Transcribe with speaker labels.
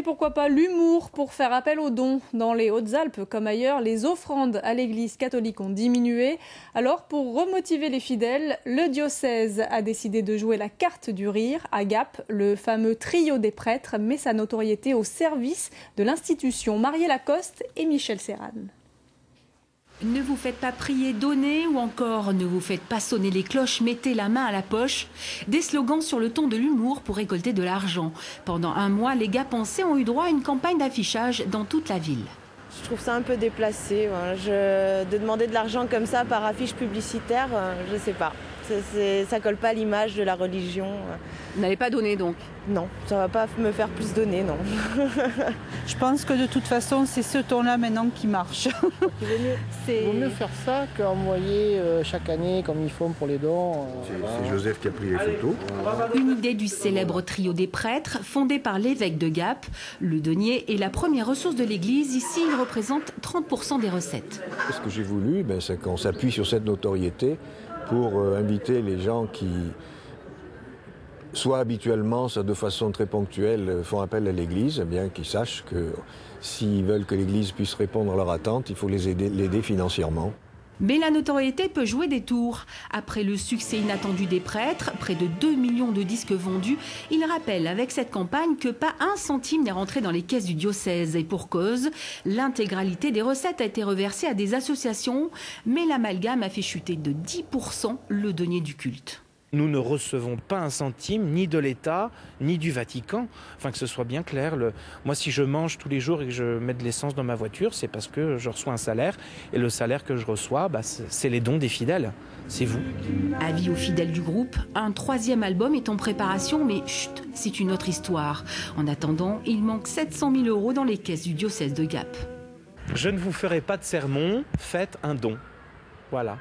Speaker 1: Et pourquoi pas l'humour pour faire appel aux dons. Dans les Hautes-Alpes, comme ailleurs, les offrandes à l'église catholique ont diminué. Alors, pour remotiver les fidèles, le diocèse a décidé de jouer la carte du rire. À Gap, le fameux trio des prêtres met sa notoriété au service de l'institution. Marielle Lacoste et Michel Serran.
Speaker 2: Ne vous faites pas prier, donnez, ou encore ne vous faites pas sonner les cloches, mettez la main à la poche. Des slogans sur le ton de l'humour pour récolter de l'argent. Pendant un mois, les Gapençais ont eu droit à une campagne d'affichage dans toute la ville.
Speaker 3: Je trouve ça un peu déplacé. De demander de l'argent comme ça par affiche publicitaire, je sais pas. Ça colle pas à l'image de la religion.
Speaker 2: Vous n'allez pas donner donc?
Speaker 3: Non, ça va pas me faire plus donner, non.
Speaker 4: Je pense que de toute façon, c'est ce ton-là maintenant qui marche.
Speaker 5: Il vaut mieux faire ça qu'envoyer chaque année comme ils font pour les dons.
Speaker 6: C'est Joseph qui a pris les photos.
Speaker 2: Une idée du célèbre trio des prêtres, fondé par l'évêque de Gap. Le denier est la première ressource de l'église. Ici, il représente 30% des recettes.
Speaker 6: Ce que j'ai voulu, c'est qu'on s'appuie sur cette notoriété pour inviter les gens qui, soit habituellement, soit de façon très ponctuelle, font appel à l'Église, qu'ils sachent que s'ils veulent que l'Église puisse répondre à leurs attentes, il faut l'aider financièrement.
Speaker 2: Mais la notoriété peut jouer des tours. Après le succès inattendu des prêtres, près de 2 millions de disques vendus, il rappelle avec cette campagne que pas un centime n'est rentré dans les caisses du diocèse. Et pour cause, l'intégralité des recettes a été reversée à des associations, mais l'amalgame a fait chuter de 10% le denier du culte.
Speaker 7: Nous ne recevons pas un centime, ni de l'État, ni du Vatican. Enfin, que ce soit bien clair. Moi, si je mange tous les jours et que je mets de l'essence dans ma voiture, c'est parce que je reçois un salaire. Et le salaire que je reçois, c'est les dons des fidèles. C'est vous.
Speaker 2: Avis aux fidèles du groupe, un 3e album est en préparation, mais chut, c'est une autre histoire. En attendant, il manque 700 000 € dans les caisses du diocèse de Gap.
Speaker 7: Je ne vous ferai pas de sermon, faites un don. Voilà.